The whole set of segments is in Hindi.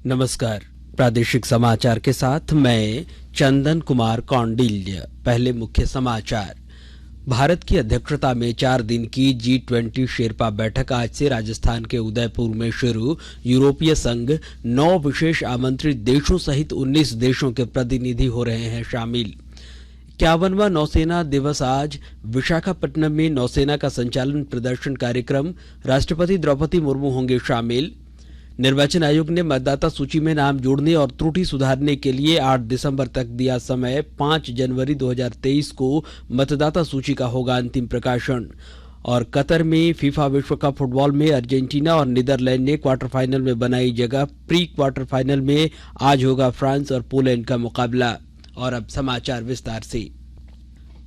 नमस्कार। प्रादेशिक समाचार के साथ मैं चंदन कुमार कौंडिल्य। पहले मुख्य समाचार। भारत की अध्यक्षता में 4 दिन की G20 शेरपा बैठक आज से राजस्थान के उदयपुर में शुरू। यूरोपीय संघ 9 विशेष आमंत्रित देशों सहित 19 देशों के प्रतिनिधि हो रहे हैं शामिल। 51वां नौसेना दिवस आज विशाखापट्टनम में नौसेना का संचालन प्रदर्शन कार्यक्रम। राष्ट्रपति द्रौपदी मुर्मू होंगे शामिल। निर्वाचन आयोग ने मतदाता सूची में नाम जोड़ने और त्रुटि सुधारने के लिए 8 दिसंबर तक दिया समय। 5 जनवरी 2023 को मतदाता सूची का होगा अंतिम प्रकाशन। और कतर में फीफा विश्व कप फुटबॉल में अर्जेंटीना और नीदरलैंड ने क्वार्टर फाइनल में बनाई जगह। प्री क्वार्टर फाइनल में आज होगा फ्रांस और पोलैंड का मुकाबला। और अब समाचार विस्तार से।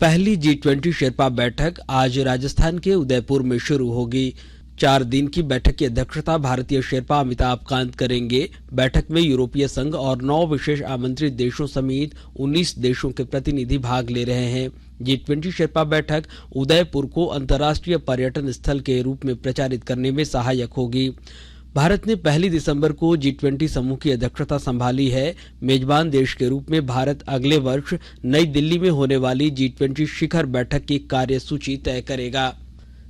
पहली G20 शेरपा बैठक आज राजस्थान के उदयपुर में शुरू होगी। 4 दिन की बैठक की अध्यक्षता भारतीय शेरपा अमिताभ कांत करेंगे। बैठक में यूरोपीय संघ और 9 विशेष आमंत्रित देशों समेत 19 देशों के प्रतिनिधि भाग ले रहे हैं। G20 शेरपा बैठक उदयपुर को अंतर्राष्ट्रीय पर्यटन स्थल के रूप में प्रचारित करने में सहायक होगी। भारत ने 1 दिसंबर को G20 समूह की अध्यक्षता संभाली है। मेजबान देश के रूप में भारत अगले वर्ष नई दिल्ली में होने वाली G20 शिखर बैठक की कार्यसूची तय करेगा।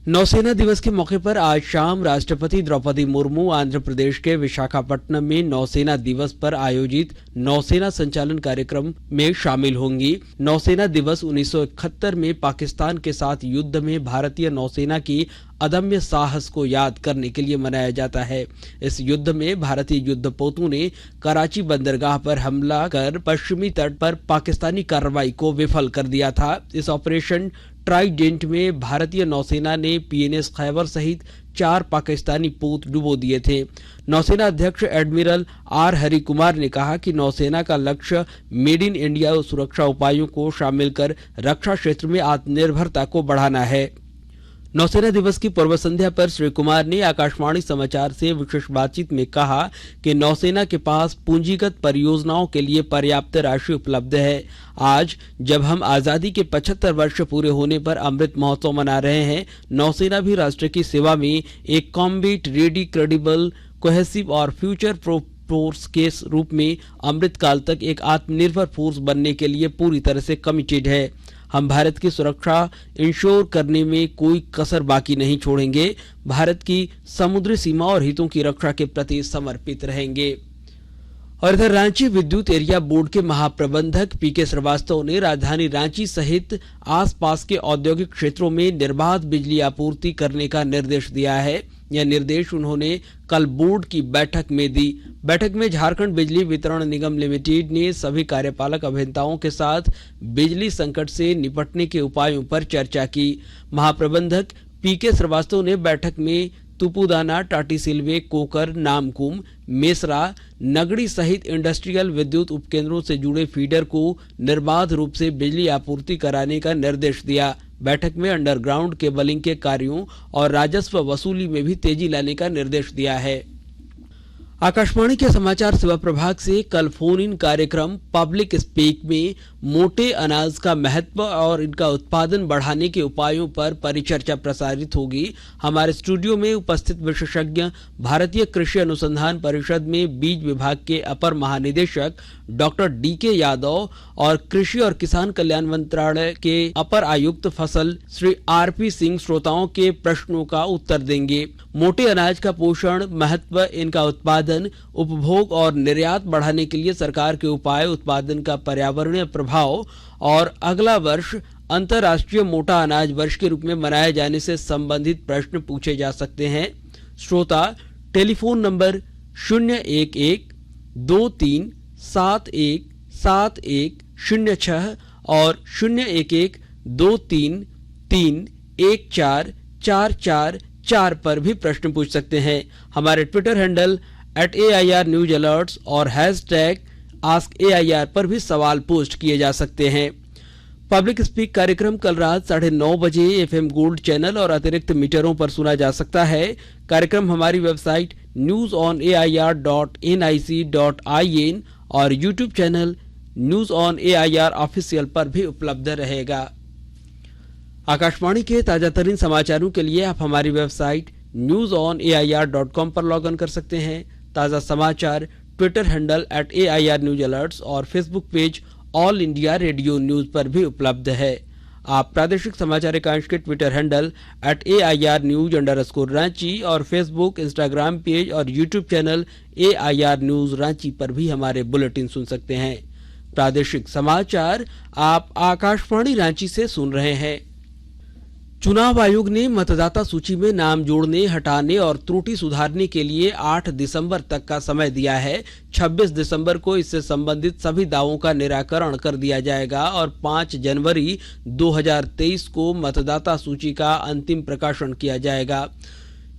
नौसेना दिवस के मौके पर आज शाम राष्ट्रपति द्रौपदी मुर्मू आंध्र प्रदेश के विशाखापट्टनम में नौसेना दिवस पर आयोजित नौसेना संचालन कार्यक्रम में शामिल होंगी। नौसेना दिवस 1971 में पाकिस्तान के साथ युद्ध में भारतीय नौसेना की अदम्य साहस को याद करने के लिए मनाया जाता है। इस युद्ध में भारतीय युद्धपोतों ने कराची बंदरगाह पर हमला कर पश्चिमी तट पर पाकिस्तानी कार्रवाई को विफल कर दिया था। इस ऑपरेशन ट्राइडेंट में भारतीय नौसेना ने PNS खैबर सहित 4 पाकिस्तानी पोत डुबो दिए थे। नौसेना अध्यक्ष एडमिरल R हरि कुमार ने कहा कि नौसेना का लक्ष्य मेड इन इंडिया सुरक्षा उपायों को शामिल कर रक्षा क्षेत्र में आत्मनिर्भरता को बढ़ाना है। नौसेना दिवस की पूर्व संध्या पर श्री कुमार ने आकाशवाणी समाचार से विशेष बातचीत में कहा कि नौसेना के पास पूंजीगत परियोजनाओं के लिए पर्याप्त राशि उपलब्ध है। आज जब हम आजादी के 75 वर्ष पूरे होने पर अमृत महोत्सव मना रहे हैं, नौसेना भी राष्ट्र की सेवा में एक कॉम्बैट रेडी, क्रेडिबल, कोहेसिव और फ्यूचर प्रूफ फोर्स के रूप में अमृत काल तक एक आत्मनिर्भर फोर्स बनने के लिए पूरी तरह से कमिटेड है। हम भारत की सुरक्षा इंश्योर करने में कोई कसर बाकी नहीं छोड़ेंगे। भारत की समुद्री सीमा और हितों की रक्षा के प्रति समर्पित रहेंगे। और इधर रांची विद्युत एरिया बोर्ड के महाप्रबंधक PK श्रीवास्तव ने राजधानी रांची सहित आसपास के औद्योगिक क्षेत्रों में निर्बाध बिजली आपूर्ति करने का निर्देश दिया है। यह निर्देश उन्होंने कल बोर्ड की बैठक में दी। बैठक में झारखंड बिजली वितरण निगम लिमिटेड ने सभी कार्यपालक अभियंताओं के साथ बिजली संकट से निपटने के उपायों पर चर्चा की। महाप्रबंधक PK श्रीवास्तव ने बैठक में तुपुदाना, टाटी सिलवे, कोकर, नामकुम, मेसरा, नगड़ी सहित इंडस्ट्रियल विद्युत उपकेंद्रों से जुड़े फीडर को निर्बाध रूप से बिजली आपूर्ति कराने का निर्देश दिया। बैठक में अंडरग्राउंड केबलिंग के कार्यों और राजस्व वसूली में भी तेजी लाने का निर्देश दिया है। आकाशवाणी के समाचार सेवा प्रभाग से कल फोन इन कार्यक्रम पब्लिक स्पीक में मोटे अनाज का महत्व और इनका उत्पादन बढ़ाने के उपायों पर परिचर्चा प्रसारित होगी। हमारे स्टूडियो में उपस्थित विशेषज्ञ भारतीय कृषि अनुसंधान परिषद में बीज विभाग के अपर महानिदेशक डॉक्टर DK यादव और कृषि और किसान कल्याण मंत्रालय के अपर आयुक्त फसल श्री RP सिंह श्रोताओं के प्रश्नों का उत्तर देंगे। मोटे अनाज का पोषण महत्व, इनका उत्पादन, उपभोग और निर्यात बढ़ाने के लिए सरकार के उपाय, उत्पादन का पर्यावरणीय प्रभाव और अगला वर्ष अंतर्राष्ट्रीय मोटा अनाज वर्ष के रूप में मनाए जाने से संबंधित प्रश्न पूछे जा सकते हैं। श्रोता टेलीफोन नंबर 011-2371-7106 और 011-23314444 पर भी प्रश्न पूछ सकते हैं। हमारे Twitter handle @AIR News Alerts और #AskAIR पर भी सवाल पोस्ट किए जा सकते हैं। पब्लिक स्पीक कार्यक्रम कल रात 9:30 बजे FM गोल्ड चैनल और अतिरिक्त मीटरों पर सुना जा सकता है। कार्यक्रम हमारी वेबसाइट newsonair.nic.in और YouTube channel news on AIR official पर भी उपलब्ध रहेगा। आकाशवाणी के ताजा तरीन समाचारों के लिए आप हमारी वेबसाइट newsonair.com पर लॉग इन कर सकते हैं। ताजा समाचार Twitter handle @AIR news alerts और Facebook page All India Radio News पर भी उपलब्ध है। आप प्रादेशिक समाचार एकांश के ट्विटर हैंडल @AIR न्यूज _ और फेसबुक, इंस्टाग्राम पेज और YouTube channel AIR news Ranchi पर भी हमारे बुलेटिन सुन सकते हैं। प्रादेशिक समाचार आप आकाशवाणी रांची से सुन रहे हैं। चुनाव आयोग ने मतदाता सूची में नाम जोड़ने, हटाने और त्रुटि सुधारने के लिए 8 दिसंबर तक का समय दिया है। 26 दिसंबर को इससे संबंधित सभी दावों का निराकरण कर दिया जाएगा और 5 जनवरी 2023 को मतदाता सूची का अंतिम प्रकाशन किया जाएगा।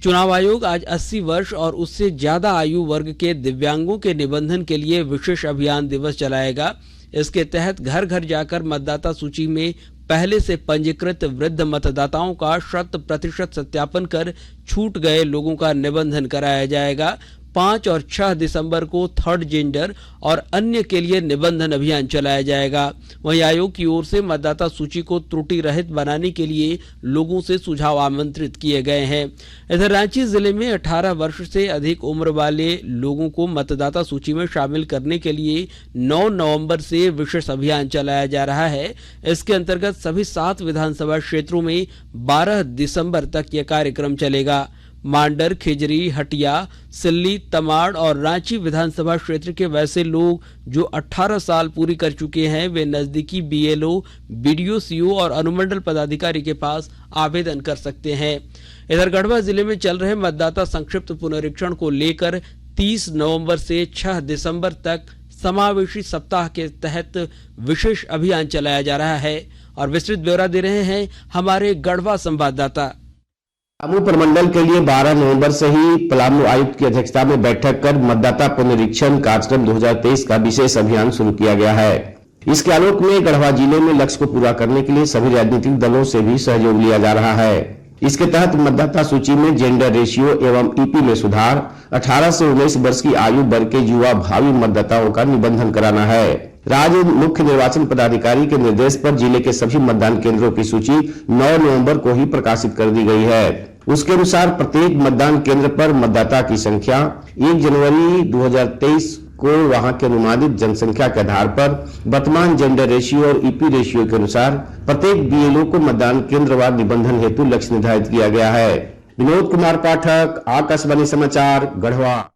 चुनाव आयोग आज 80 वर्ष और उससे ज्यादा आयु वर्ग के दिव्यांगों के निबंधन के लिए विशेष अभियान दिवस चलाएगा। इसके तहत घर घर जाकर मतदाता सूची में पहले से पंजीकृत वृद्ध मतदाताओं का 100% सत्यापन कर छूट गए लोगों का निबंधन कराया जाएगा। 5 और 6 दिसंबर को थर्ड जेंडर और अन्य के लिए निबंधन अभियान चलाया जाएगा। वहीं आयोग की ओर से मतदाता सूची को त्रुटि रहित बनाने के लिए लोगों से सुझाव आमंत्रित किए गए हैं। इधर रांची जिले में 18 वर्ष से अधिक उम्र वाले लोगों को मतदाता सूची में शामिल करने के लिए 9 नवंबर से विशेष अभियान चलाया जा रहा है। इसके अंतर्गत सभी 7 विधानसभा क्षेत्रों में 12 दिसंबर तक यह कार्यक्रम चलेगा। मांडर, खिजरी, हटिया, सिल्ली, तमाड़ और रांची विधानसभा क्षेत्र के वैसे लोग जो 18 साल पूरी कर चुके हैं वे नजदीकी BLO, BDO, CO और अनुमंडल पदाधिकारी के पास आवेदन कर सकते हैं। इधर गढ़वा जिले में चल रहे मतदाता संक्षिप्त पुनरीक्षण को लेकर 30 नवंबर से 6 दिसंबर तक समावेशी सप्ताह के तहत विशेष अभियान चलाया जा रहा है। और विस्तृत ब्यौरा दे रहे हैं हमारे गढ़वा संवाददाता। पलामू प्रमंडल के लिए 12 नवंबर से ही पलामू आयुक्त की अध्यक्षता में बैठक कर मतदाता पुनरीक्षण कार्यक्रम 2023 का विशेष अभियान शुरू किया गया है। इसके आलोक में गढ़वा जिले में लक्ष्य को पूरा करने के लिए सभी राजनीतिक दलों से भी सहयोग लिया जा रहा है। इसके तहत मतदाता सूची में जेंडर रेशियो एवं EP में सुधार, 18 से 19 वर्ष की आयु वर्ग के युवा भावी मतदाताओं का निबंधन कराना है। राज्य मुख्य निर्वाचन पदाधिकारी के निर्देश पर जिले के सभी मतदान केंद्रों की सूची 9 नवंबर को ही प्रकाशित कर दी गई है। उसके अनुसार प्रत्येक मतदान केंद्र पर मतदाता की संख्या 1 जनवरी 2023 को वहां के अनुमानित जनसंख्या के आधार पर वर्तमान जेंडर रेशियो और EP रेशियो के अनुसार प्रत्येक BLO को मतदान केंद्रवार निबंधन हेतु लक्ष्य निर्धारित किया गया है। विनोद कुमार पाठक, आकाशवाणी समाचार, गढ़वा।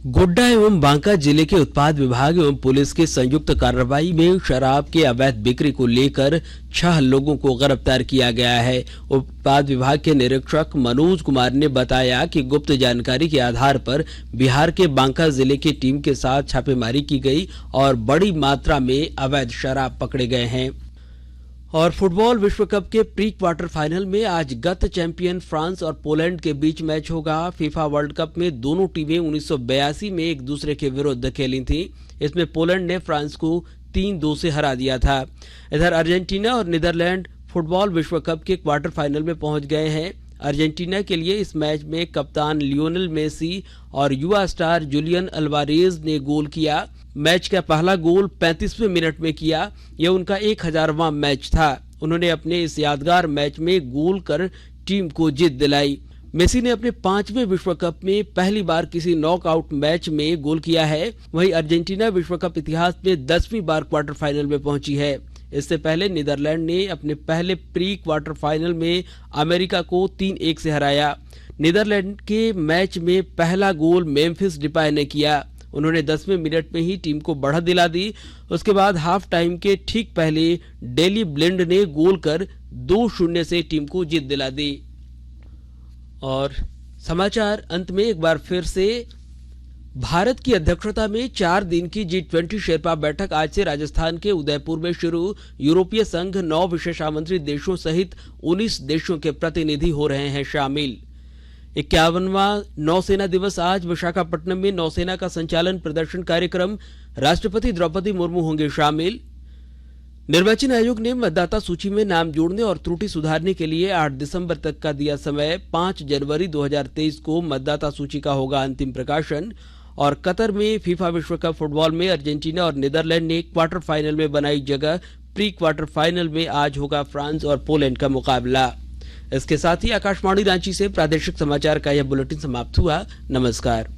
गोड्डा एवं बांका जिले के उत्पाद विभाग एवं पुलिस की संयुक्त कार्रवाई में शराब के अवैध बिक्री को लेकर 6 लोगों को गिरफ्तार किया गया है। उत्पाद विभाग के निरीक्षक मनोज कुमार ने बताया कि गुप्त जानकारी के आधार पर बिहार के बांका जिले की टीम के साथ छापेमारी की गई और बड़ी मात्रा में अवैध शराब पकड़े गए हैं। और फुटबॉल विश्व कप के प्री क्वार्टर फाइनल में आज गत चैंपियन फ्रांस और पोलैंड के बीच मैच होगा। फीफा वर्ल्ड कप में दोनों टीमें 1982 में एक दूसरे के विरुद्ध खेली थी। इसमें पोलैंड ने फ्रांस को 3-2 से हरा दिया था। इधर अर्जेंटीना और नीदरलैंड फुटबॉल विश्व कप के क्वार्टर फाइनल में पहुंच गए हैं। अर्जेंटीना के लिए इस मैच में कप्तान लियोनेल मेसी और युवा स्टार जुलियन अल्वारेज ने गोल किया। मैच का पहला गोल 35वें मिनट में किया। यह उनका 1000वां मैच था। उन्होंने अपने इस यादगार मैच में गोल कर टीम को जीत दिलाई। मेसी ने अपने 5वें विश्व कप में पहली बार किसी नॉकआउट मैच में गोल किया है। वहीं अर्जेंटीना विश्व कप इतिहास में 10वीं बार क्वार्टर फाइनल में पहुंची है। इससे पहले नीदरलैंड ने अपने पहले प्री क्वार्टर फाइनल में अमेरिका को 3-1 से हराया। नीदरलैंड के मैच में पहला गोल मेम्फिस डिपाय ने किया। उन्होंने 10वें मिनट में ही टीम को बढ़त दिला दी। उसके बाद हाफ टाइम के ठीक पहले डेली ब्लिंड ने गोल कर 2-0 से टीम को जीत दिला दी। और समाचार अंत में एक बार फिर से भारत की अध्यक्षता में 4 दिन की G20 शेरपा बैठक आज से राजस्थान के उदयपुर में शुरू। यूरोपीय संघ 9 विशेष आमंत्रित देशों सहित 19 देशों के प्रतिनिधि हो रहे हैं शामिल। 51वां नौसेना दिवस आज विशाखापट्टनम में नौसेना का संचालन प्रदर्शन कार्यक्रम। राष्ट्रपति द्रौपदी मुर्मू होंगे शामिल। निर्वाचन आयोग ने मतदाता सूची में नाम जोड़ने और त्रुटि सुधारने के लिए 8 दिसंबर तक का दिया समय। 5 जनवरी 2023 को मतदाता सूची का होगा अंतिम प्रकाशन। और कतर में फीफा विश्व कप फुटबॉल में अर्जेंटीना और नीदरलैंड ने क्वार्टर फाइनल में बनाई जगह। प्री क्वार्टर फाइनल में आज होगा फ्रांस और पोलैंड का मुकाबला। इसके साथ ही आकाशवाणी रांची से प्रादेशिक समाचार का यह बुलेटिन समाप्त हुआ। नमस्कार।